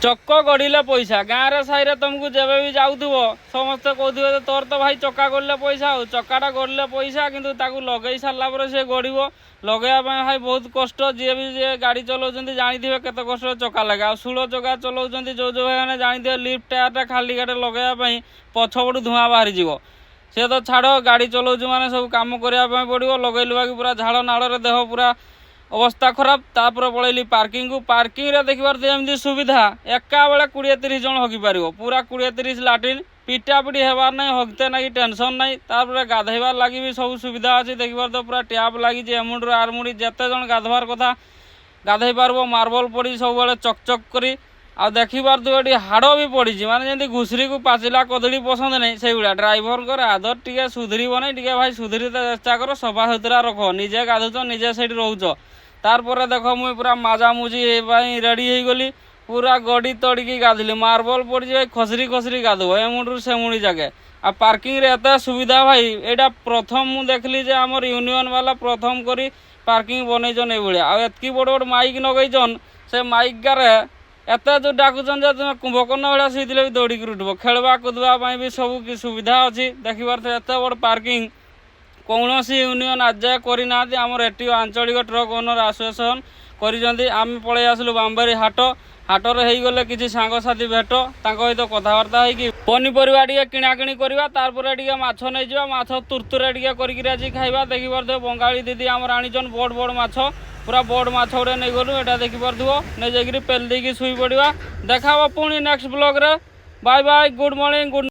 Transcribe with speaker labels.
Speaker 1: ଚକ ଗଡ଼ିଲେ ପଇସା। ଗାଁରେ ସାହିରେ ତୁମକୁ ଯେବେ ବି ଯାଉଥିବ ସମସ୍ତେ କହୁଥିବେ ଯେ ତୋର ତ ଭାଇ ଚକା ଗଡ଼ିଲେ ପଇସା, ଆଉ ଚକାଟା ଗଡ଼ିଲେ ପଇସା, କିନ୍ତୁ ତାକୁ ଲଗେଇ ସାରିଲା ପରେ ସେ ଗଡ଼ିବ। ଲଗେଇବା ପାଇଁ ଭାଇ ବହୁତ କଷ୍ଟ। ଯିଏ ବି ଯିଏ ଗାଡ଼ି ଚଲାଉଛନ୍ତି ଜାଣିଥିବେ କେତେ କଷ୍ଟରେ ଚକା ଲାଗେ। ଆଉ ଷୋଳ ଚକା ଚଲାଉଛନ୍ତି ଯେଉଁ ଭାଇମାନେ ଜାଣିଥିବେ ଲିଫ୍ଟ ଟାୟାରଟା ଖାଲି ଗାଡ଼ି ଲଗେଇବା ପାଇଁ ପଛପଟୁ ଧୂଆଁ ବାହାରିଯିବ। ସେ ତ ଛାଡ଼, ଗାଡ଼ି ଚଲାଉଛୁ ମାନେ ସବୁ କାମ କରିବା ପାଇଁ ପଡ଼ିବ। ଲଗେଇ ଲୁଗାକି ପୁରା ଝାଳ ନାଳରେ ଦେହ ପୁରା ଅବସ୍ଥା ଖରାପ। ତାପରେ ପଳେଇଲି ପାର୍କିଂକୁ। ପାର୍କିଂରେ ଦେଖିପାରୁଥିବେ ଏମିତି ସୁବିଧା, ଏକା ବେଳେ 20-30 ଜଣ ହଗିପାରିବ। ପୁରା 20-30 ଲାଟ୍ରିନ୍, ପିଟାପିଟି ହେବାର ନାହିଁ, ହଗତେ ନାଗି ଟେନସନ୍ ନାହିଁ। ତାପରେ ଗାଧୋଇବାର ଲାଗି ବି ସବୁ ସୁବିଧା ଅଛି। ଦେଖିପାରୁଥିବ ପୁରା ଟ୍ୟାପ୍ ଲାଗିଛି, ଏମୁଣ୍ଡରୁ ଆରମୁଣ୍ଡି ଯେତେ ଜଣ ଗାଧୋବାର କଥା ଗାଧୋଇ ପାରିବ। ମାର୍ବଲ ପଡ଼ି ସବୁବେଳେ ଚକଚକ୍ କରି। ଆଉ ଦେଖିପାରୁଥିବ ଏଠି ହାଡ଼ ବି ପଡ଼ିଛି, ମାନେ ଯେମିତି ଘୁଷୁରିକୁ ପାଚିଲା କଦଳୀ ପସନ୍ଦ ନାହିଁ ସେଇଭଳିଆ। ଡ୍ରାଇଭରଙ୍କର ଆଦତ ଟିକେ ସୁଧରିବ ନାହିଁ। ଟିକେ ଭାଇ ସୁଧରିତେ ଚେଷ୍ଟା କର, ସଫା ସୁତୁରା ରଖ। ନିଜେ ଗାଧୁଛ, ନିଜେ ସେଇଠି ରହୁଛ। ତାରପରେ ଦେଖ ମୁଇଁ ପୁରା ମାଜାମୁଜି ପାଇଁ ରେଡ଼ି ହେଇଗଲି। ପୁରା ଗଡ଼ି ତଡ଼ିକି ଗାଧିଲି। ମାର୍ବଲ ପଡ଼ିଛି ଭାଇ, ଖସରି ଖସରି ଗାଧବ ଏମୁଣ୍ଡରୁ ସେମୁଣ୍ଡି ଯାକେ। ଆଉ ପାର୍କିଂରେ ଏତେ ସୁବିଧା ଭାଇ, ଏଇଟା ପ୍ରଥମ ମୁଁ ଦେଖିଲି ଯେ ଆମର ୟୁନିୟନ୍ ବାଲା ପ୍ରଥମ କରି ପାର୍କିଂ ବନେଇଛନ୍ ଏଇଭଳିଆ। ଆଉ ଏତିକି ବଡ଼ ବଡ଼ ମାଇକ୍ ଲଗେଇଛନ୍, ସେ ମାଇକ୍ ଗାରେ ଏତେ ଯେଉଁ ଡାକୁଛନ୍ ଯେ ତୁମେ କୁମ୍ଭକର୍ଣ୍ଣ ଭଳିଆ ଶୋଇଥିଲେ ବି ଦୌଡ଼ିକି ଉଠିବ। ଖେଳିବା କୁଦବା ପାଇଁ ବି ସବୁ ସୁବିଧା ଅଛି। ଦେଖିପାରୁଥିବେ ଏତେ ବଡ଼ ପାର୍କିଂ କୌଣସି ୟୁନିୟନ୍ ଆଜି ଯାଏ କରିନାହାନ୍ତି। ଆମର ଏଠି ଆଞ୍ଚଳିକ ଟ୍ରକ୍ ଓନର୍ ଆସୋସିଏସନ୍ କରିଛନ୍ତି। ଆମେ ପଳେଇ ଆସିଲୁ ବାମ୍ବାରୀ ହାଟରେ ହେଇଗଲେ କିଛି ସାଙ୍ଗସାଥି ଭେଟ, ତାଙ୍କ ସହିତ କଥାବାର୍ତ୍ତା ହେଇକି ପନିପରିବା ଟିକେ କିଣାକିଣି କରିବା। ତାପରେ ଟିକେ ମାଛ ନେଇଯିବା, ମାଛ ତୁର୍ତୁରେ ଟିକେ କରିକିରି ଆଜି ଖାଇବା। ଦେଖିପାରୁଥିବ ବଙ୍ଗାଳୀ ଦିଦି ଆମର ଆଣିଛନ୍ ବଡ଼ ବଡ଼ ମାଛ, ପୁରା ବଡ଼ ମାଛ ଗୋଟେ ନେଇଗଲୁ। ଏଇଟା ଦେଖିପାରୁଥିବ, ନେଇ ଯାଇକିରି ପେଲି ଦେଇକି ଶୋଇ ପଡ଼ିବା। ଦେଖା ହବ ପୁଣି ନେକ୍ସଟ ବ୍ଲଗ୍ରେ। Bye bye, good morning, good